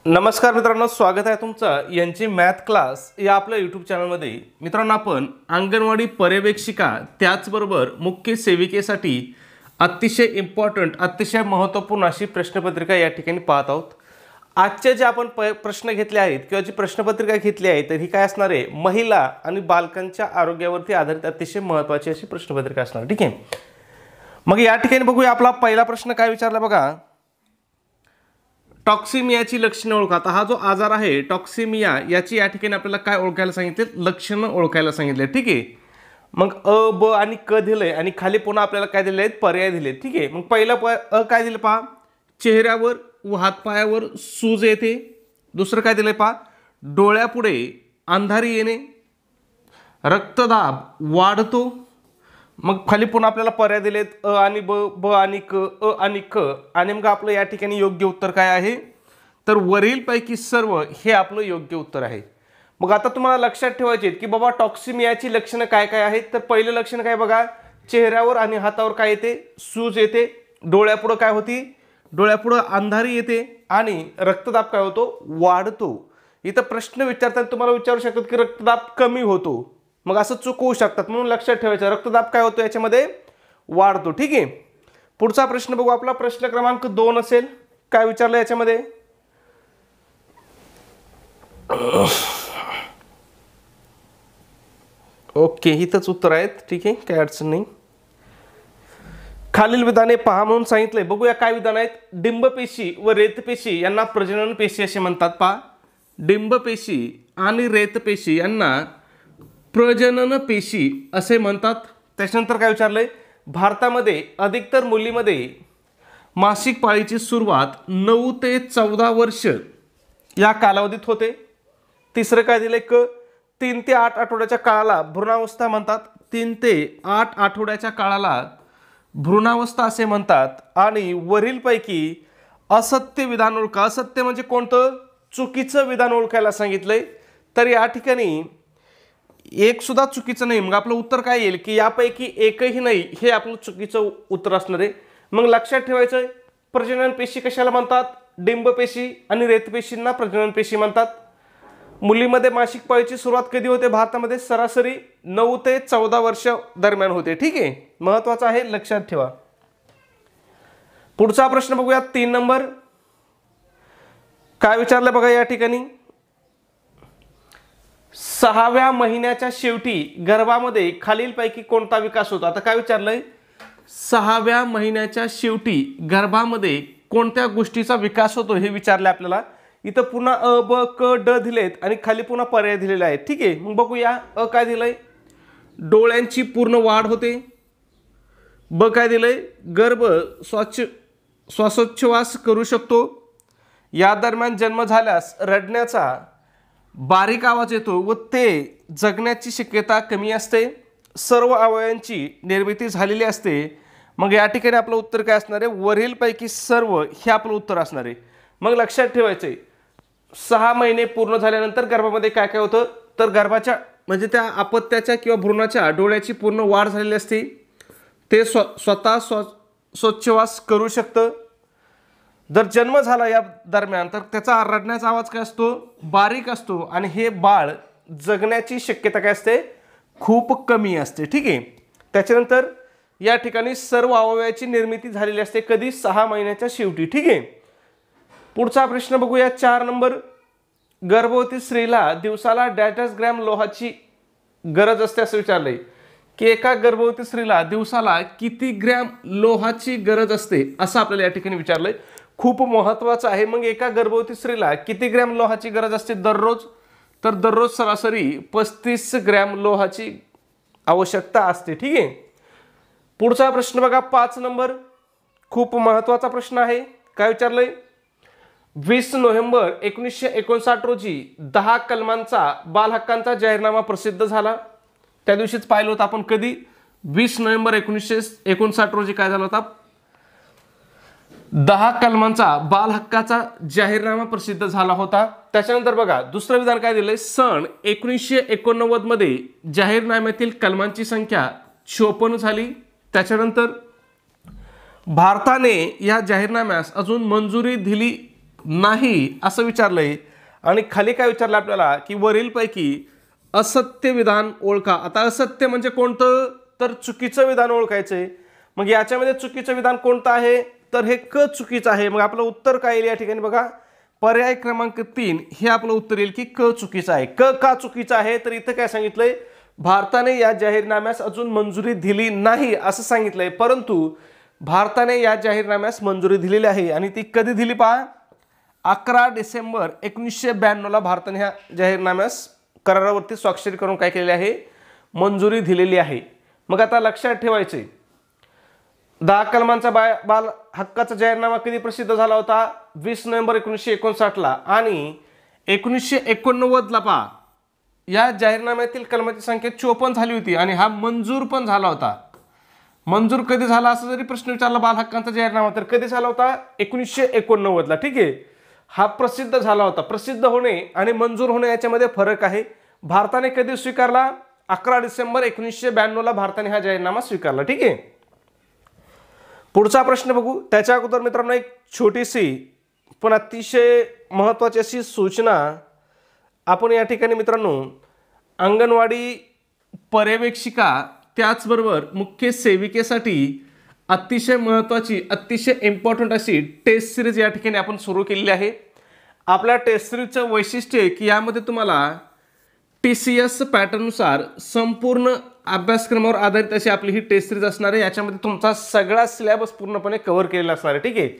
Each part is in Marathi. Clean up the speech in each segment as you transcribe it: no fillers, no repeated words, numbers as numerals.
नमस्कार मित्रांनो, स्वागत आहे तुमचं यांची मॅथ क्लास या आपल्या यूट्यूब चॅनलमध्ये। मित्रांनो, आपण अंगणवाडी पर्यवेक्षिका त्याचबरोबर मुख्य सेविकेसाठी अतिशय इम्पॉर्टंट अतिशय महत्त्वपूर्ण अशी प्रश्नपत्रिका या ठिकाणी पाहत आहोत। आजचे जे आपण प्रश्न घेतले आहेत किंवा जी प्रश्नपत्रिका घेतली आहे तर ही काय असणार आहे, महिला आणि बालकांच्या आरोग्यावरती आधारित अतिशय महत्त्वाची अशी प्रश्नपत्रिका असणार। ठीक आहे, मग या ठिकाणी बघूया आपला पहिला प्रश्न काय विचारला बघा। टॉक्सिमियाची लक्षणे ओळखा। आता हा जो आजार आहे टॉक्सिमिया याची या ठिकाणी आपल्याला काय ओळखायला सांगितले, लक्षणं ओळखायला सांगितले। ठीक आहे, मग अ ब आणि क दिले आणि खाली पुन्हा आपल्याला काय दिले आहेत, पर्याय दिले। ठीक आहे, मग पहिला अ काय दिले पहा, चेहऱ्यावर व हातपायावर सूज येते। दुसरं काय दिले पहा, डोळ्यापुढे अंधारी येणे, रक्तदाब वाढतो। मग खाली पुन्हा आपल्याला पर्याय दिलेत अ आणि ब, ब आणि क, अ आणि क, आणि मग आपलं या ठिकाणी योग्य उत्तर काय आहे, तर वरीलपैकी सर्व हे आपलं योग्य उत्तर आहे। मग आता तुम्हाला लक्षात ठेवायचे की बाबा टॉक्सिमियाची लक्षणं काय काय आहेत। तर पहिलं लक्षण काय बघा, चेहऱ्यावर आणि हातावर काय येते, सूज येते। डोळ्यापुढं काय होती, डोळ्यापुढं अंधारी येते आणि रक्तदाब काय होतो, वाढतो। इथं प्रश्न विचारताना तुम्हाला विचारू शकतात की रक्तदाब कमी होतो, मग असं चुकवू शकतात, म्हणून लक्षात ठेवायचं रक्तदाब काय होतो याच्यामध्ये, वाढतो। ठीक आहे, पुढचा प्रश्न बघू आपला, प्रश्न क्रमांक 2 असेल। काय विचारलं याच्यामध्ये, ओके इथंच उत्तर आहेत। ठीक आहे, काय अडचण नाही। खालील विधाने पहा म्हणून सांगितलंय, बघूया काय विधान आहेत। डिंबपेशी व रेतपेशी यांना प्रजनन पेशी असे म्हणतात। पहा, डिंबपेशी आणि रेतपेशी यांना प्रजनन पेशी असे म्हणतात। त्याच्यानंतर काय विचारलंय, भारतामध्ये अधिकतर मुलीमध्ये मासिक पाळीची सुरुवात 9 ते 14 वर्ष या कालावधीत होते। तिसरं काय दिलंय, क 3 ते 8 आठवड्याच्या काळाला भ्रूणावस्था म्हणतात। 3 ते 8 आठवड्याच्या काळाला भ्रूणावस्था असे म्हणतात। आणि वरीलपैकी असत्य विधान ओळखा। असत्य म्हणजे कोणतं, चुकीचं विधान ओळखायला सांगितलंय। तर या ठिकाणी एक सुद्धा चुकीचं नाही, मग आपलं उत्तर काय येईल की यापैकी एकही नाही, हे आपलं चुकीचं उत्तर असणार आहे। मग लक्षात ठेवायचं, प्रजनन पेशी कशाला म्हणतात, डिंबपेशी आणि रेतपेशींना प्रजनन पेशी म्हणतात। मुलीमध्ये मासिक पाळीची सुरुवात कधी होते, भारतामध्ये सरासरी 9 ते 14 वर्ष दरम्यान होते। ठीक आहे, महत्वाचं आहे, लक्षात ठेवा। पुढचा प्रश्न बघूया, 3 नंबर काय विचारलं बघा या ठिकाणी, 6व्या महिन्याच्या शेवटी गर्भामध्ये खालीलपैकी कोणता विकास होतो। आता काय विचारलंय, 6व्या महिन्याच्या शेवटी गर्भामध्ये कोणत्या गोष्टीचा विकास होतो हे विचारले आपल्याला। इथं पुन्हा अ ब क ड दिलेत आणि खाली पुन्हा पर्याय दिलेले आहेत। ठीक आहे, मग बघूया अ काय दिलंय, डोळ्यांची पूर्ण वाढ होते। ब काय दिलंय, गर्भ श्वासोच्छवास करू शकतो। या दरम्यान जन्म झाल्यास रडण्याचा बारीक आवाज येतो व ते जगण्याची शक्यता कमी असते। सर्व अवयवांची निर्मिती झालेली असते। मग या ठिकाणी आपलं उत्तर काय असणार आहे, वरीलपैकी सर्व हे आपलं उत्तर असणार आहे। मग लक्षात ठेवायचंय, 6 महिने पूर्ण झाल्यानंतर गर्भामध्ये काय काय होतं, तर गर्भाच्या म्हणजे त्या अपत्याच्या किंवा भ्रूणाच्या डोळ्याची पूर्ण वाढ झालेली असते। ते स्वतः श्वासोच्छवास करू शकतं। जर जन्म झाला या दरम्यान तर त्याचा रडण्याचा आवाज काय असतो, बारीक असतो आणि हे बाळ जगण्याची शक्यता काय असते, खूप कमी असते। ठीक आहे, त्याच्यानंतर या ठिकाणी सर्व अवयवाची निर्मिती झालेली असते, कधी 6 महिन्याच्या शेवटी। ठीक आहे, पुढचा प्रश्न बघूया, 4 नंबर, गर्भवती स्त्रीला दिवसाला 1.5 ग्रॅम लोहाची गरज असते असं विचारलंय की एका गर्भवती स्त्रीला दिवसाला किती ग्रॅम लोहाची गरज असते असं आपल्याला या ठिकाणी विचारलंय। खूप महत्वाचं आहे। मग एका गर्भवती स्त्रीला किती ग्रॅम लोहाची गरज असते दररोज, तर दररोज सरासरी 35 ग्रॅम लोहाची आवश्यकता असते। ठीक आहे, पुढचा प्रश्न बघा, 5 नंबर, खूप महत्वाचा प्रश्न आहे। काय विचारलंय, 20 नोव्हेंबर 1959 रोजी 10 कलमांचा बाल हक्कांचा जाहीरनामा प्रसिद्ध झाला। त्या दिवशीच पाहिलं होतं आपण, कधी 20 नोव्हेंबर 1959 रोजी काय झाला होता, 10 कलमांचा बाल हक्काचा जाहीरनामा प्रसिद्ध झाला होता। त्याच्यानंतर बघा दुसरं विधान काय दिलंय, सन 1989 मध्ये जाहीरनाम्यातील कलमांची संख्या 56 झाली। त्याच्यानंतर भारताने या जाहीरनाम्यास अजून मंजुरी दिली नाही असं विचारलंय. आणि खाली काय विचारलं आपल्याला की वरीलपैकी असत्य विधान ओळखा. आता असत्य म्हणजे कोणतं, तर चुकीचं विधान ओळखायचंय. मग याच्यामध्ये चुकीचं विधान कोणतं आहे, तर हे क चुकीचं आहे. मग आपलं उत्तर काय येईल या ठिकाणी बघा, पर्याय क्रमांक 3 हे आपलं उत्तर येईल की क चुकीचं आहे. क का चुकीचं आहे, तर इथं काय सांगितलंय, भारताने या जाहीरनाम्यास अजून मंजुरी दिली नाही असं सांगितलंय. परंतु भारताने या जाहीरनाम्यास मंजुरी दिलेली आहे आणि ती कधी दिली पहा, 11 डिसेंबर 1992ला भारताने ह्या जाहीरनाम्यास करारावरती स्वाक्षरी करून काय केलेली आहे, मंजुरी दिलेली आहे. मग आता लक्षात ठेवायचे, 10 कलमांचा बाल हक्काचा जाहीरनामा कधी प्रसिद्ध झाला होता, 20 नोव्हेंबर 1959ला. आणि 1989ला पहा, या जाहीरनाम्यातील कलमाची संख्या 54 झाली होती आणि हा मंजूर पण झाला होता. मंजूर कधी झाला असं जरी प्रश्न विचारला बाल हक्कांचा जाहीरनामा, तर कधी झाला होता, 1989ला. ठीक आहे, हा प्रसिद्ध झाला होता. प्रसिद्ध होणे आणि मंजूर होणे याच्यामध्ये फरक आहे. भारताने कधी स्वीकारला, 11 डिसेंबर 1992ला भारताने हा जाहीरनामा स्वीकारला. ठीक आहे, पुढचा प्रश्न बघू. त्याच्या अगोदर मित्रांनो एक छोटीशी पण अतिशय महत्त्वाची अशी सूचना आपण या ठिकाणी मित्रांनो, अंगणवाडी पर्यवेक्षिका त्याचबरोबर मुख्य सेविकेसाठी अतिशय महत्त्वाची, अतिशय इम्पॉर्टंट अशी टेस्ट सिरीज या ठिकाणी आपण सुरू केलेली आहे. आपल्या टेस्ट सिरीजचं वैशिष्ट्य आहे की यामध्ये तुम्हाला TCS पॅटर्ननुसार संपूर्ण अभ्यासक्रमावर आधारित अशी आपली ही टेस्ट सिरीज असणार आहे. याच्यामध्ये तुमचा सगळा सिलेबस पूर्णपणे कव्हर केलेला असणार आहे. ठीक आहे,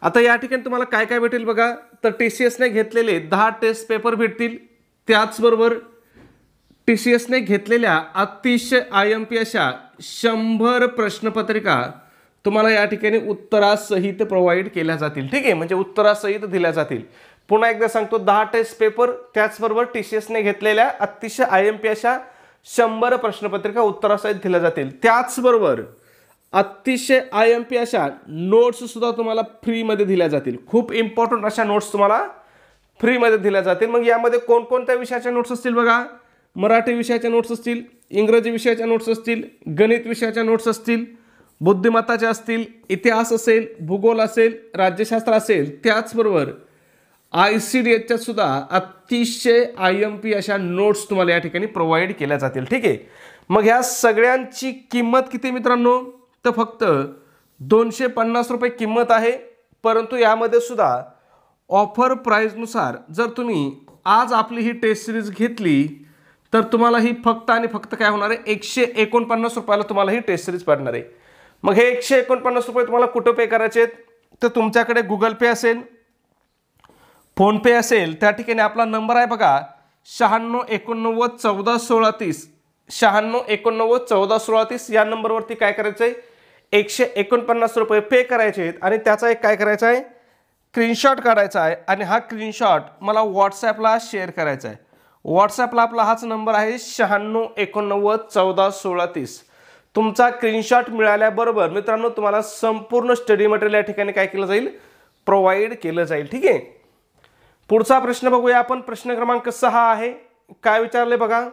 आता या ठिकाणी तुम्हाला काय काय भेटेल बघा, तर TCSने घेतलेले 10 टेस्ट पेपर भेटतील. त्याचबरोबर TCSने घेतलेल्या अतिशय IMP अशा 100 प्रश्नपत्रिका तुम्हाला या ठिकाणी उत्तरासहित प्रोव्हाइड केल्या जातील. ठीक आहे, म्हणजे उत्तरासहित दिल्या जातील. पुन्हा एकदा सांगतो, 10 टेस्ट पेपर त्याचबरोबर TCSने घेतलेल्या अतिशय IMP अशा 100 प्रश्नपत्रिका उत्तरासहित दिल्या जातील. त्याचबरोबर अतिशय IMP अशा नोट्स सुद्धा तुम्हाला फ्रीमध्ये दिल्या जातील. खूप इम्पॉर्टंट अशा नोट्स तुम्हाला फ्रीमध्ये दिल्या जातील. मग यामध्ये कोणकोणत्या विषयाच्या नोट्स असतील बघा, मराठी विषयाच्या नोट्स असतील, इंग्रजी विषयाच्या नोट्स असतील, गणित विषयाच्या नोट्स असतील, बुद्धिमत्ताच्या असतील, इतिहास असेल, भूगोल असेल, राज्यशास्त्र असेल. त्याचबरोबर ICDSच्या सुद्धा अतिशय IMP अशा नोट्स तुम्हाला या ठिकाणी प्रोव्हाइड केल्या जातील. ठीक आहे, मग ह्या सगळ्यांची किंमत किती मित्रांनो, तर फक्त 250 रुपये किंमत आहे. परंतु यामध्ये सुद्धा ऑफर प्राईजनुसार जर तुम्ही आज आपली ही टेस्ट सिरीज घेतली तर तुम्हाला ही फक्त आणि फक्त काय होणार आहे, 149 रुपयाला तुम्हाला ही टेस्ट सिरीज पडणार आहे. मग हे 149 रुपये तुम्हाला कुठं पे करायचे आहेत, तर तुमच्याकडे गुगल पे असेल, फोनपे असेल, त्या ठिकाणी आपला नंबर आहे बघा 96 89 14 16 30, 96 89 14 16 30. या नंबरवरती काय करायचं आहे, 149 रुपये पे करायचे आहेत आणि त्याचा एक काय करायचा आहे, स्क्रीनशॉट काढायचा आहे आणि हा स्क्रीनशॉट मला व्हॉट्सॲपला शेअर करायचा आहे. व्हॉट्सॲपला आपला हाच नंबर आहे 96 89 14 16 30. तुमचा स्क्रीनशॉट मिळाल्याबरोबर मित्रांनो तुम्हाला संपूर्ण स्टडी मटेरियल या ठिकाणी काय केलं जाईल, प्रोव्हाइड केलं जाईल. ठीक आहे, पुढचा प्रश्न बघूया आपण. प्रश्न क्रमांक 6 आहे. काय विचारले बघा,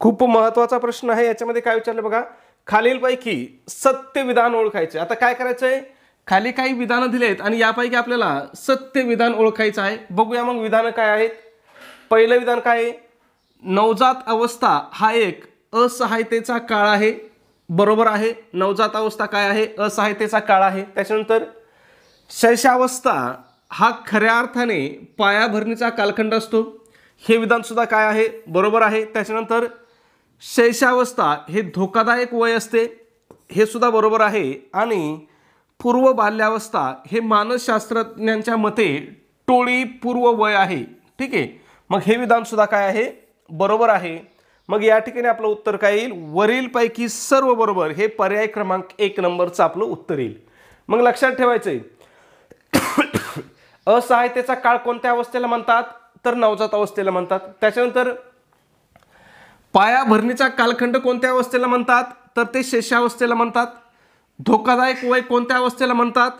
खूप महत्त्वाचा प्रश्न आहे. याच्यामध्ये काय विचारले बघा, खालीलपैकी सत्य विधान ओळखायचे. आता काय करायचंय, खाली काही विधानं दिलेत आणि यापैकी आपल्याला सत्य विधान ओळखायचं आहे. बघूया मग विधानं काय आहेत. पहिलं विधान काय आहे, नवजात अवस्था हा एक असहायतेचा काळ आहे. बरोबर आहे, नवजात अवस्था काय आहे, असहायतेचा काळ आहे. त्याच्यानंतर शैशवावस्था हा खऱ्या अर्थाने पायाभरणीचा कालखंड असतो. हे विधान सुद्धा काय आहे, बरोबर आहे. त्याच्यानंतर शैशवावस्था हे धोकादायक वय असते, हे सुद्धा बरोबर आहे. आणि पूर्व बाल्यावस्था हे मानसशास्त्रज्ञांच्या मते टोळी पूर्व वय आहे. ठीक आहे, मग हे विधान सुद्धा काय आहे, बरोबर आहे. मग या ठिकाणी आपलं उत्तर काय येईल, वरीलपैकी सर्व बरोबर. हे पर्याय क्रमांक 1 नंबरचं आपलं उत्तर येईल. मग लक्षात ठेवायचंय, असहायतेचा काळ कोणत्या अवस्थेला म्हणतात, तर नवजात अवस्थेला म्हणतात. त्याच्यानंतर पायाभरणीचा कालखंड कोणत्या अवस्थेला म्हणतात, तर ते शैशवावस्थेला म्हणतात. धोकादायक वय कोणत्या अवस्थेला म्हणतात,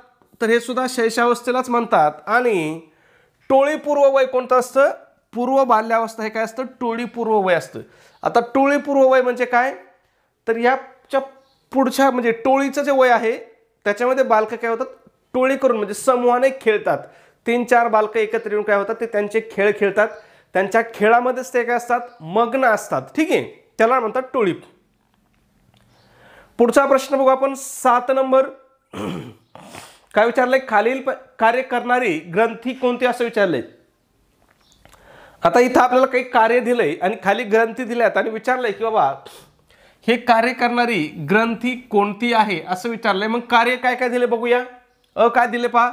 तर हे सुद्धा शैशवावस्थेलाच म्हणतात. आणि टोळीपूर्व वय कोणतं असतं, पूर्व बाल्यावस्था हे काय असतं, टोळीपूर्व वय असतं. आता टोळीपूर्व वय म्हणजे काय, तर याच्या पुढच्या म्हणजे टोळीचं जे वय आहे त्याच्यामध्ये बालकं काय होतात, टोळी करून म्हणजे समूहाने खेळतात. 3-4 बालकं एकत्र येऊन काय होतात ते त्यांचे खेळ खेळतात. त्यांच्या खेळामध्येच ते काय असतात मग्न असतात. ठीक आहे, त्याला म्हणतात टोळी. पुढचा प्रश्न बघू आपण 7 नंबर. काय विचारलंय, खालील कार्य करणारी ग्रंथी कोणती असं विचारलंय. आता इथं आपल्याला काही कार्य दिलंय आणि खाली ग्रंथी दिल्यात आणि विचारलंय की बाबा हे कार्य करणारी ग्रंथी कोणती आहे असं विचारलंय. मग कार्य काय काय दिले बघूया. काय दिले पहा,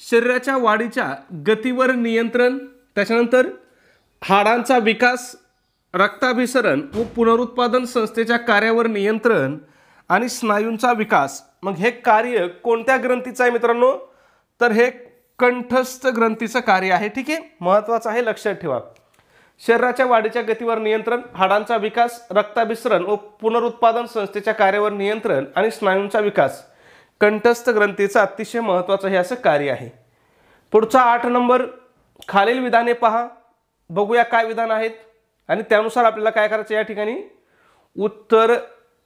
शरीराच्या वाढीच्या गतीवर नियंत्रण, त्याच्यानंतर हाडांचा विकास, रक्ताभिसरण व पुनरुत्पादन संस्थेच्या कार्यावर नियंत्रण आणि स्नायूंचा विकास. मग हे कार्य कोणत्या ग्रंथीचं आहे मित्रांनो, तर हे कंठस्थ ग्रंथीचं कार्य आहे. ठीक आहे, महत्वाचं आहे, लक्षात ठेवा. शरीराच्या वाढीच्या गतीवर नियंत्रण, हाडांचा विकास, रक्ताभिसरण व पुनरुत्पादन संस्थेच्या कार्यावर नियंत्रण आणि स्नायूंचा विकास कंठस्थ ग्रंथीचं अतिशय महत्वाचं हे असं कार्य आहे. पुढचा 8 नंबर, खालील विधाने पहा. बघूया काय विधान आहेत आणि त्यानुसार आपल्याला काय करायचं या ठिकाणी उत्तर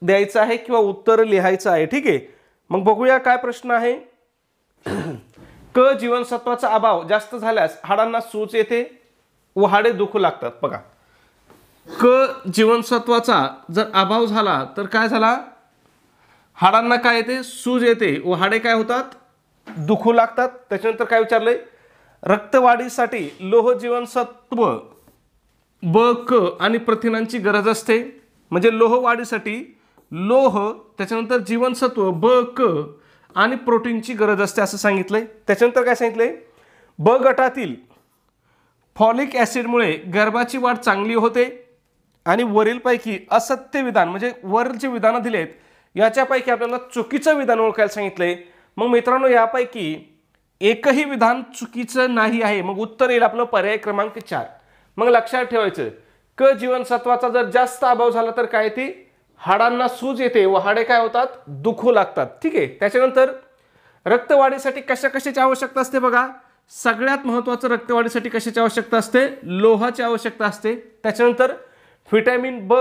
द्यायचं आहे किंवा उत्तर लिहायचं आहे. ठीक आहे, मग बघूया काय प्रश्न आहे. क जीवनसत्वाचा अभाव जास्त झाल्यास हाडांना सूज येते व हाडे दुखू लागतात. बघा, क जीवनसत्वाचा जर अभाव झाला तर काय झाला, हाडांना काय येते, सूज येते व हाडे काय होतात, दुखू लागतात. त्याच्यानंतर काय विचारलंय, रक्तवाढीसाठी लोह जीवनसत्व ब क आणि प्रथिनांची गरज असते. म्हणजे लोह वाढीसाठी लोह, त्याच्यानंतर जीवनसत्व ब क आणि प्रोटीनची गरज असते असं सांगितलंय. त्याच्यानंतर काय सांगितलंय, ब गटातील फॉलिक ॲसिडमुळे गर्भाची वाढ चांगली होते. आणि वरीलपैकी असत्य विधान म्हणजे वर जे विधानं दिलेत याच्यापैकी आपल्याला चुकीचं विधान ओळखायला सांगितलंय. मग मित्रांनो यापैकी एकही विधान चुकीचं नाही आहे. मग उत्तर येईल आपलं पर्याय क्रमांक 4. मग लक्षात ठेवायचं, क जीवनसत्वाचा जर जास्त अभाव झाला तर काय ती हाडांना सूज येते व हाडे काय होतात, दुखू लागतात. ठीक आहे, त्याच्यानंतर रक्तवाढीसाठी कशाची आवश्यकता असते बघा, सगळ्यात महत्त्वाचं रक्तवाढीसाठी कशाची आवश्यकता असते, लोहाची आवश्यकता असते. त्याच्यानंतर व्हिटॅमिन ब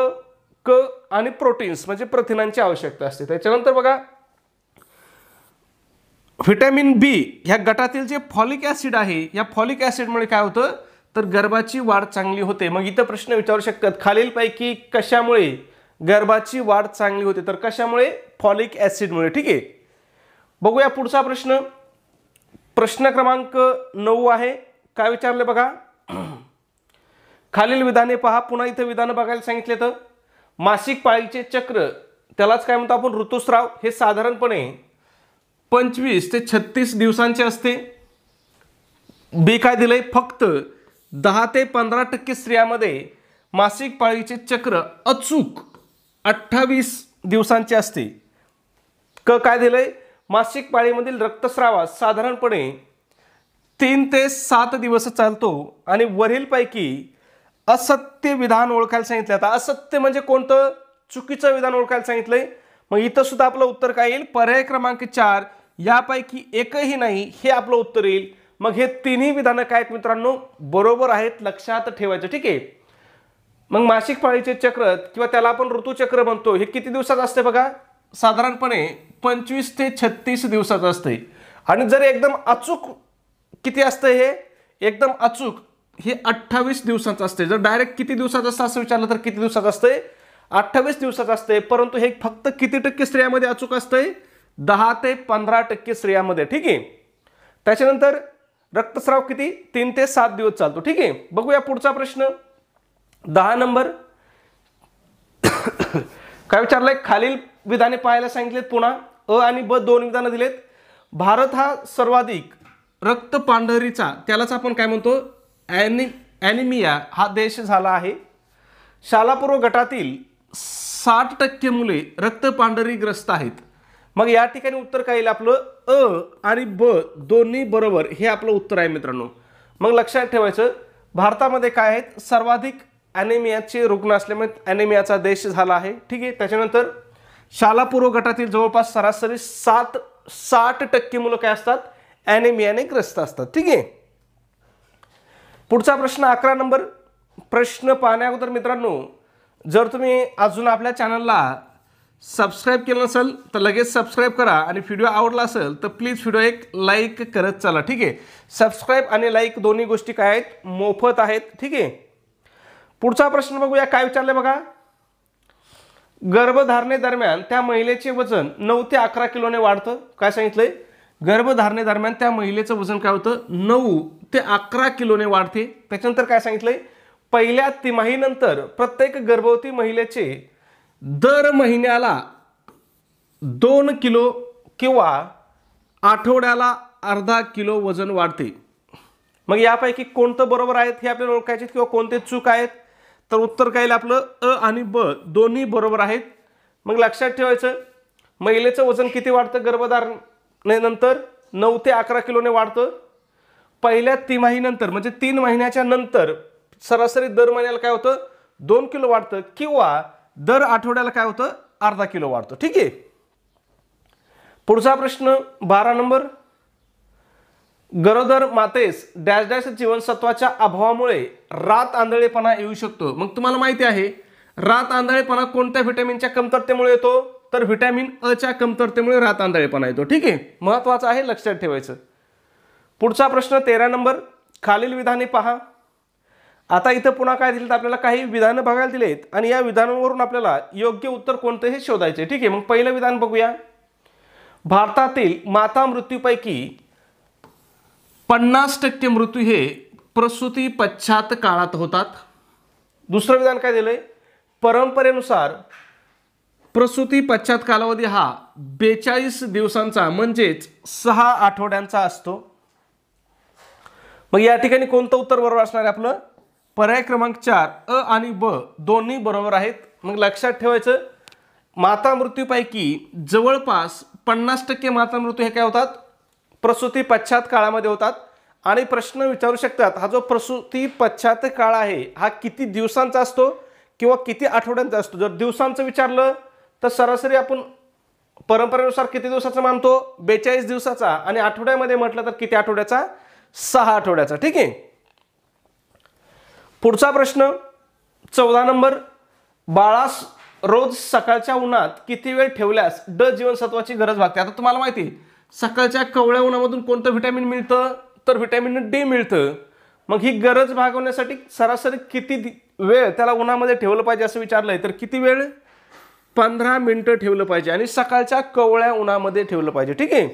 क आणि प्रोटीन्स म्हणजे प्रथिनांची आवश्यकता असते. त्याच्यानंतर बघा व्हिटॅमिन बी ह्या गटातील जे फॉलिक ॲसिड आहे या फॉलिक ॲसिडमुळे काय होतं तर गर्भाची वाढ चांगली होते. मग इथं प्रश्न विचारू शकतात, खालीलपैकी कशामुळे गर्भाची वाढ चांगली होते, तर कशामुळे, फॉलिक ॲसिडमुळे. ठीक आहे, बघूया पुढचा प्रश्न. प्रश्न क्रमांक 9 आहे. काय विचारले बघा, खालील विधाने पहा. पुन्हा इथं विधानं बघायला सांगितले तर मासिक पाळीचे चक्र, त्यालाच काय म्हणतो आपण ऋतुस्राव, हे साधारणपणे 25 ते 36 दिवसांचे असते. बी काय दिलंय, फक्त 10 ते 15% स्त्रियांमध्ये मासिक पाळीचे चक्र अचूक 28 दिवसांचे असते. क काय दिलंय, मासिक पाळीमधील रक्तस्रावास साधारणपणे 3 ते 7 दिवस चालतो. आणि वरीलपैकी असत्य विधान ओळखायला सांगितलं. आता असत्य म्हणजे कोणतं, चुकीचं विधान ओळखायला सांगितलंय. मग इथं सुद्धा आपलं उत्तर काय येईल, पर्याय क्रमांक 4. यापैकी एकही नाही हे आपलं उत्तर येईल. मग हे तिन्ही विधानं काय आहेत मित्रांनो, बरोबर आहेत, लक्षात ठेवायचं. ठीक आहे, मग मासिक पाळीचे चक्र किंवा त्याला आपण ऋतुचक्र म्हणतो हे किती दिवसाचं असते बघा, साधारणपणे 25 ते 36 दिवसाचं असते. आणि जर एकदम अचूक किती असतं, हे एकदम अचूक हे 28 दिवसाचं असते. जर डायरेक्ट किती दिवसाचं असतं असं विचारलं तर किती दिवसाचं असतंय, 28 दिवसाचं असते. परंतु हे फक्त किती टक्के स्त्रियांमध्ये अचूक असतंय, 10 ते 15% स्त्रियांमध्ये. ठीक आहे, त्याच्यानंतर रक्तस्राव किती, 3 ते 7 दिवस चालतो. ठीक आहे, बघूया पुढचा प्रश्न 10 नंबर. काय विचारलंय, खालील विधाने पाहायला सांगितलेत. पुन्हा अ आणि ब 2 विधानं दिलेत. भारत हा सर्वाधिक रक्त पांढरीचा, त्यालाच आपण काय म्हणतो ॲनिमिया हा देश झाला आहे. शालापूर्व गटातील 60% मुले रक्त पांढरीग्रस्त आहेत. मग या ठिकाणी उत्तर काय येईल आपलं, अ आणि ब दोन्ही बरोबर हे आपलं उत्तर आहे मित्रांनो. मग लक्षात ठेवायचं, भारतामध्ये काय आहेत, सर्वाधिक ॲनिमियाचे रुग्ण असल्यामुळे ॲनिमियाचा देश झाला आहे. ठीक आहे, त्याच्यानंतर शालापूर्व गटातील जवळपास सरासरी 60% मुलं काय असतात, ॲनिमियाने ग्रस्त असतात. ठीक आहे, पुढचा प्रश्न 11 नंबर. प्रश्न पाहण्या अगोदर मित्रांनो, जर तुम्ही अजून आपल्या चॅनलला सबस्क्राईब केलं नसेल तर लगेच सबस्क्राईब करा आणि व्हिडिओ आवडला असेल तर प्लीज व्हिडिओ एक लाईक करत चला, ठीक आहे. सबस्क्राईब आणि लाईक दोन्ही गोष्टी काय आहेत, मोफत आहेत, ठीक आहे. पुढचा प्रश्न बघूया काय विचारले बघा. गर्भधारणेदरम्यान त्या महिलेचे वजन 9 ते 11 किलोने वाढतं. काय सांगितलंय, गर्भधारणेदरम्यान त्या महिलेचं वजन काय होतं, 9 ते 11 किलोने वाढते. त्याच्यानंतर काय सांगितलंय, पहिल्या तिमाहीनंतर प्रत्येक गर्भवती महिलेचे दर महिन्याला 2 किलो किंवा आठवड्याला अर्धा किलो वजन वाढते. मग यापैकी कोणतं बरोबर आहेत हे आपल्याला ओळखायचे किंवा कोणते चूक आहेत, तर उत्तर काय आपलं अ आणि ब दोन्ही बरोबर आहेत. मग लक्षात ठेवायचं, महिलेचं वजन किती वाढतं गर्भधारणेनंतर, 9 ते 11 किलोने वाढतं. पहिल्या तिमाहीनंतर म्हणजे 3 महिन्याच्या नंतर सरासरी दर महिन्याला काय होतं, 2 किलो वाढतं किंवा दर आठवड्याला काय होतं, अर्धा किलो वाढतं, ठीक आहे. पुढचा प्रश्न 12 नंबर. गरोदर मातेस डॅश डॅश जीवनसत्वाच्या अभावामुळे रात आंधळेपणा येऊ शकतो. मग तुम्हाला माहिती आहे रात आंधळेपणा कोणत्या व्हिटॅमिनच्या कमतरतेमुळे येतो, तर व्हिटॅमिन अ च्या कमतरतेमुळे रात आंधळेपणा येतो, ठीक आहे. महत्त्वाचं आहे, लक्षात ठेवायचं. पुढचा प्रश्न 13 नंबर. खालील विधाने पहा. आता इथं पुन्हा काय दिलेत, आपल्याला काही विधानं बघायला दिलेत आणि या विधानांवरून आपल्याला योग्य उत्तर कोणतं हे शोधायचे, ठीक आहे. मग पहिलं विधान बघूया. भारतातील माता मृत्यूपैकी 50% मृत्यू हे प्रसूती पश्चात काळात होतात. दुसरं विधान काय दिलंय, परंपरेनुसार प्रसूती पश्चात कालावधी हा 42 दिवसांचा म्हणजेच 6 आठवड्यांचा असतो. मग या ठिकाणी कोणतं उत्तर बरोबर असणार आहे आपलं, पर्याय क्रमांक 4 अ आणि ब दोन्ही बरोबर आहेत. मग लक्षात ठेवायचं, माता मृत्यूपैकी जवळपास 50% माता मृत्यू हे काय होतात, प्रसूती पश्चात काळामध्ये होतात. आणि प्रश्न विचारू शकतात, हा जो प्रसूती पश्चात काळ आहे हा किती दिवसांचा असतो किंवा किती आठवड्यांचा असतो. जर दिवसांचं विचारलं तर सरासरी आपण परंपरेनुसार किती दिवसाचा मानतो, 42 दिवसाचा. आणि आठवड्यामध्ये म्हटलं तर किती आठवड्याचा, 6 आठवड्याचा, ठीक आहे. पुढचा प्रश्न 14 नंबर. बाळास रोज सकाळच्या उन्हात किती वेळ ठेवल्यास ड जीवनसत्वाची गरज भागते. आता तुम्हाला माहिती आहे सकाळच्या कवळ्या उन्हामधून कोणतं व्हिटॅमिन मिळतं, तर व्हिटॅमिन डी मिळतं. मग ही गरज भागवण्यासाठी सरासरी किती वेळ त्याला उन्हामध्ये ठेवलं पाहिजे असं विचारलंय, तर किती वेळ, 15 मिनिटं ठेवलं पाहिजे आणि सकाळच्या कवळ्या उन्हामध्ये ठेवलं पाहिजे, ठीक आहे.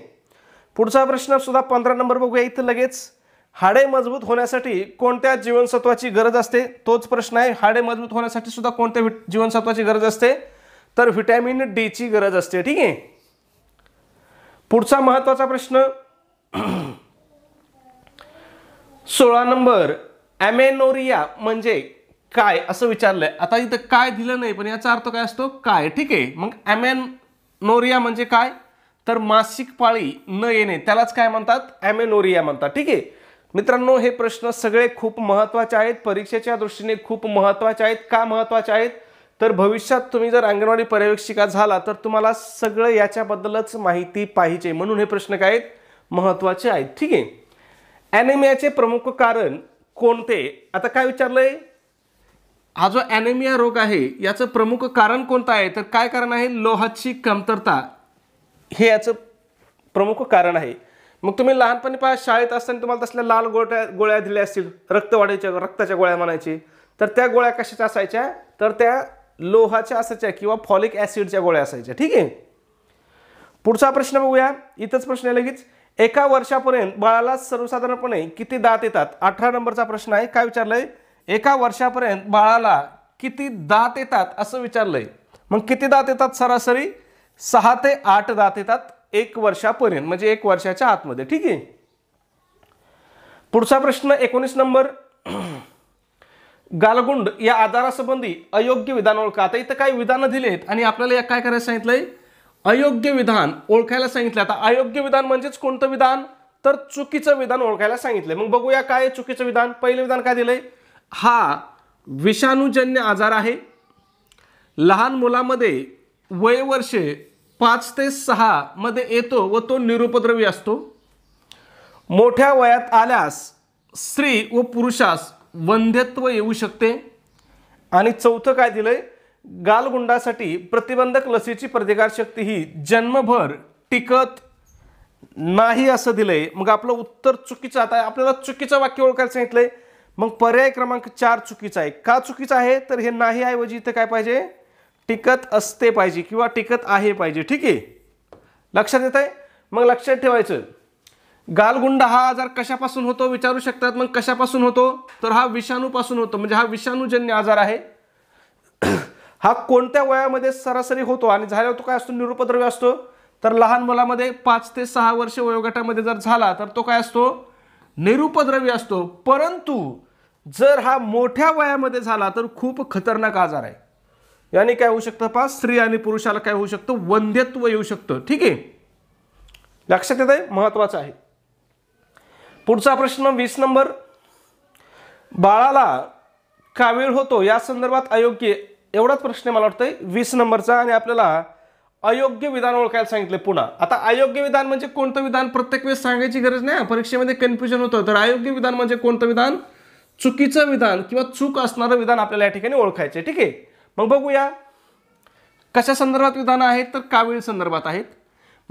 पुढचा प्रश्न सुद्धा 15 नंबर बघूया इथं लगेच. हाडे मजबूत होण्यासाठी कोणत्या जीवनसत्वाची गरज असते, तोच प्रश्न आहे. हाडे मजबूत होण्यासाठी सुद्धा कोणत्या जीवनसत्वाची गरज असते, तर व्हिटॅमिन डी ची गरज असते, ठीक आहे. पुढचा महत्वाचा प्रश्न 16 नंबर. ॲमेनोरिया म्हणजे काय असं विचारलंय. आता इथं काय दिलं नाही पण याचा अर्थ काय असतो, काय, ठीक आहे. मग ॲमेनोरिया म्हणजे काय, तर मासिक पाळी न येणे त्यालाच काय म्हणतात, ॲमेनोरिया म्हणतात, ठीक आहे. मित्रांनो हे प्रश्न सगळे खूप महत्त्वाचे आहेत, परीक्षेच्या दृष्टीने खूप महत्त्वाचे आहेत. का महत्त्वाचे आहेत, तर भविष्यात तुम्ही जर अंगणवाडी पर्यवेक्षिका झाला तर तुम्हाला सगळं याच्याबद्दलच माहिती पाहिजे, म्हणून हे प्रश्न काय आहेत, महत्त्वाचे आहेत, ठीक आहे. ॲनेमियाचे प्रमुख कारण कोणते. आता काय विचारलंय, हा जो ॲनेमिया रोग आहे याचं प्रमुख कारण कोणतं आहे, तर काय कारण आहे, लोहाची कमतरता हे याचं प्रमुख कारण आहे. मग तुम्ही लहानपणी पहा शाळेत असताना तुम्हाला तसल्या लाल गोळ्या दिल्या असतील, रक्ताच्या गोळ्या म्हणायची, तर त्या गोळ्या कशाच्या असायच्या, तर त्या लोहाच्या असायच्या किंवा फॉलिक ॲसिडच्या गोळ्या असायच्या, ठीक आहे. पुढचा प्रश्न बघूया, इथंच प्रश्न आहे लगेच. एका वर्षापर्यंत बाळाला सर्वसाधारणपणे किती दात येतात. 18 नंबरचा प्रश्न आहे. काय विचारलंय, एका वर्षापर्यंत बाळाला किती दात येतात असं विचारलंय. मग किती दात येतात, सरासरी 6 ते 8 दात येतात 1 वर्षापर्यंत, म्हणजे 1 वर्षाच्या आतमध्ये, ठीक आहे. पुढचा प्रश्न 19 नंबर. गालगुंड या आजारासंबंधी अयोग्य विधान ओळखा. आता इथं काही विधानं दिलेत आणि आपल्याला काय करायला सांगितलंय, अयोग्य विधान ओळखायला सांगितलं. आता अयोग्य विधान म्हणजेच कोणतं विधान, तर चुकीचं विधान ओळखायला सांगितलंय. मग बघूया काय चुकीचं विधान. पहिलं विधान काय दिलंय, हा विषाणूजन्य आजार आहे, लहान मुलामध्ये वय वर्षे 5 ते 6 मध्ये येतो व तो निरुपद्रवी असतो, मोठ्या वयात आल्यास स्त्री व पुरुषास वंध्यत्व येऊ शकते. आणि चौथं काय दिलंय, गालगुंडासाठी प्रतिबंधक लसीची प्रतिकारशक्ती ही जन्मभर टिकत नाही असं दिलंय। मग आपलं उत्तर चुकीचं। आता आपल्याला चुकीचं वाक्य ओळखायला सांगितलंय, मग पर्याय क्रमांक 4 चुकीचा आहे। का चुकीचा आहे तर हे नाही ऐवजी इथे काय पाहिजे, टिकत असते पाहिजे किंवा टिकत आहे पाहिजे। ठीक आहे, लक्षात येत आहे। मग लक्षात ठेवायचं, गालगुंडा हा आजार कशापासून होतो विचारू शकतात। मग कशापासून होतो तर हा विषाणूपासून होतो, म्हणजे हा विषाणूजन्य आजार आहे। हा कोणत्या वयामध्ये सरासरी होतो आणि झाल्यावर तो काय असतो, निरुपद्रवी असतो। तर लहान मुलामध्ये 5 ते 6 वर्ष वयोगटामध्ये जर झाला तर तो काय असतो, निरुपद्रवी असतो। परंतु जर हा मोठ्या वयामध्ये झाला तर खूप खतरनाक आजार आहे। यानी काय होऊ शकतं पहा, स्त्री आणि पुरुषाला काय होऊ शकतं, वंध्यत्व येऊ शकतं। ठीक आहे, लक्षात येत आहे, महत्वाचं आहे। पुढचा प्रश्न 20 नंबर, बाळाला कावीळ होतो या संदर्भात अयोग्य, एवढाच प्रश्न मला वाटतंय 20 नंबरचा। आणि आपल्याला अयोग्य विधान ओळखायला सांगितले पुन्हा। आता अयोग्य विधान म्हणजे कोणतं विधान प्रत्येक वेळेस सांगायची गरज नाही, परीक्षेमध्ये कन्फ्युजन होतं। तर अयोग्य विधान म्हणजे कोणतं विधान, चुकीचं विधान किंवा चूक असणारं विधान आपल्याला या ठिकाणी ओळखायचे। ठीक आहे, मग बघूया कशा संदर्भात विधान आहेत तर कावीळ संदर्भात आहेत।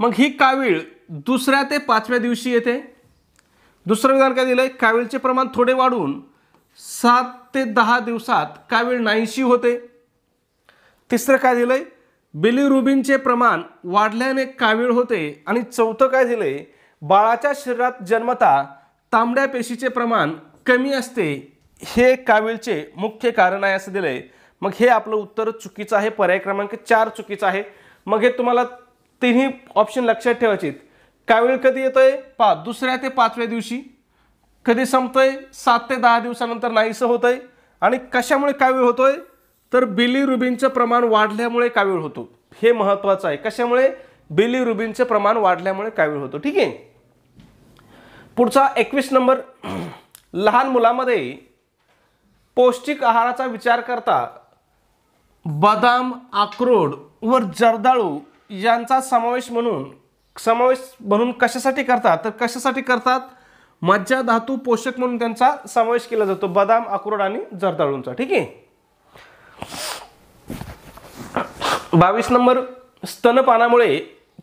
मग ही कावीळ 2ऱ्या ते 5व्या दिवशी येते। दुसरं विधान काय दिलंय, कावीळचे प्रमाण थोडे वाढून 7 ते 10 दिवसात कावीळ नाहीशी होते। तिसरं काय दिलंय, बिलीरुबिनचे प्रमाण वाढल्याने कावीळ होते। आणि चौथं काय दिलंय, बाळाच्या शरीरात जन्मता तांबड्या पेशीचे प्रमाण कमी असते, हे कावीळचे मुख्य कारण आहे असं दिलंय। मग हे आपलं उत्तर चुकीचं आहे, पर्याय क्रमांक 4 चुकीचं आहे। मग हे तुम्हाला तिन्ही ऑप्शन लक्षात ठेवायचे। कावीळ कधी येतोय पहा, 2ऱ्या ते 5व्या दिवशी, कधी संपतोय 7 ते 10 दिवसानंतर नाहीसं होतंय। आणि कशामुळे कावीळ होतोय तर बिलीरुबिनचं प्रमाण वाढल्यामुळे कावीळ होतो। हे महत्वाचं आहे, कशामुळे, बिलीरुबिनचं प्रमाण वाढल्यामुळे कावीळ होतो। ठीक आहे, पुढचा 21 नंबर, लहान मुलामध्ये पौष्टिक आहाराचा विचार करता बदाम, अक्रोड व जर्दाळू यांचा समावेश म्हणून कशासाठी करतात तर कशासाठी करतात, मज्जा धातू पोषक म्हणून त्यांचा समावेश केला जातो, बदाम, अक्रोड आणि जर्दाळूंचा। ठीक आहे, 22 नंबर, स्तनपानामुळे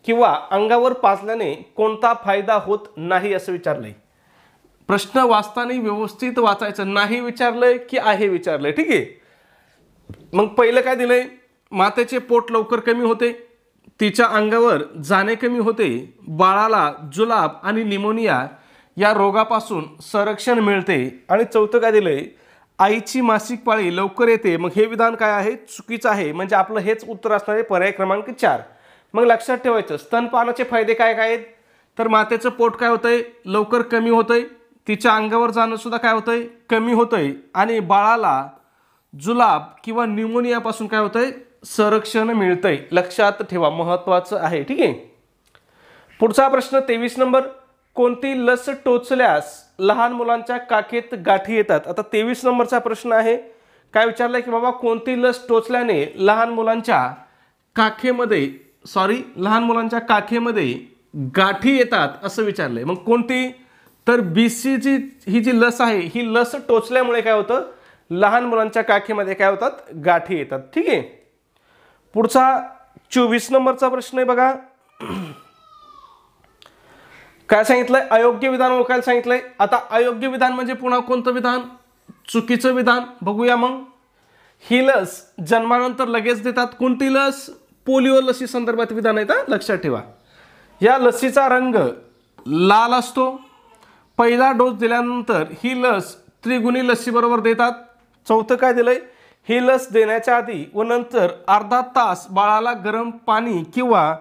किंवा अंगावर पाजल्याने कोणता फायदा होत नाही असं विचारलंय। प्रश्न वाचताना व्यवस्थित वाचायचं, नाही विचारलंय की आहे विचारलंय। ठीक आहे, मग पहिलं काय दिलंय, मातेचे पोट लवकर कमी होते, तिच्या अंगावर जाणे कमी होते, बाळाला जुलाब आणि निमोनिया या रोगापासून संरक्षण मिळते। आणि चौथं काय दिलंय, आईची मासिक पाळी लवकर येते। मग हे विधान काय आहे, चुकीचं आहे, म्हणजे आपलं हेच उत्तर असणार आहे, पर्याय क्रमांक 4। मग लक्षात ठेवायचं, स्तनपानाचे फायदे काय काय आहेत तर मातेचं पोट काय होतंय, लवकर कमी होतंय, तिच्या अंगावर जाणं सुद्धा काय होतंय, कमी होतंय, आणि बाळाला जुलाब किंवा न्यूमोनियापासून काय होतंय, संरक्षण मिळतंय। लक्षात ठेवा, महत्वाचं आहे। ठीक आहे, पुढचा प्रश्न 23 नंबर, कोणती लस टोचल्यास लहान मुलांच्या काखेत गाठी येतात। आता 23 नंबरचा प्रश्न आहे, काय विचारलंय की बाबा कोणती लस टोचल्याने लहान मुलांच्या काखेमध्ये गाठी येतात असं विचारलंय। मग कोणती तर BCG ही जी लस आहे, ही लस टोचल्यामुळे काय होतं, लहान मुलांच्या काखेमध्ये काय होतात, गाठी येतात। ठीक आहे, पुढचा 24 नंबरचा प्रश्न आहे बघा, काय सांगितलंय, अयोग्य विधान ओळखायला सांगितलंय। आता अयोग्य विधान म्हणजे पुन्हा कोणतं विधान, चुकीचं विधान। बघूया, मग ही लस जन्मानंतर लगेच देतात, कोणती लस, पोलिओ लसी संदर्भात विधान आहे, लक्षात ठेवा। या लसीचा रंग लाल असतो, पहिला डोस दिल्यानंतर ही लस त्रिगुणी लसीबरोबर देतात। चौथं काय दिलंय, ही लस देण्याच्या आधी व नंतर अर्धा तास बाळाला गरम पाणी किंवा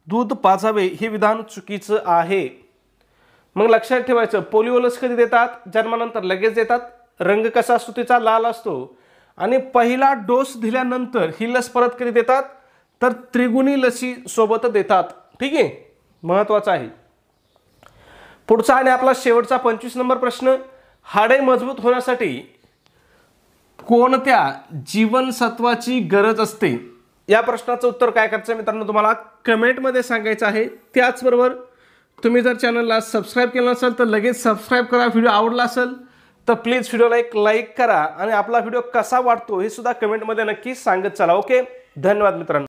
दूध पाजावे, हे विधान चुकीचं आहे। मग लक्षात ठेवायचं, पोलिओ लस कधी देतात, जन्मानंतर लगेच देतात, रंग कसा असतो तिचा लाल असतो, आणि पहिला डोस दिल्यानंतर ही लस परत कधी देतात तर त्रिगुणी लसी सोबत देतात। ठीक आहे, महत्वाचं आहे। पुढचा आणि आपला शेवटचा 25 नंबर प्रश्न, हाडे मजबूत होण्यासाठी कोणत्या जीवनसत्वाची गरज असते। या प्रश्नाचं उत्तर काय करायचं मित्रांनो तुम्हाला कमेंटमध्ये सांगायचं आहे। त्याचबरोबर तुम्ही जर चॅनलला सबस्क्राईब केलं नसेल तर लगेच सबस्क्राईब करा, व्हिडिओ आवडला असेल तर प्लीज व्हिडिओला एक लाईक करा आणि आपला व्हिडिओ कसा वाटतो हे सुद्धा कमेंटमध्ये नक्की सांगत चला. ओके, धन्यवाद मित्रांनो.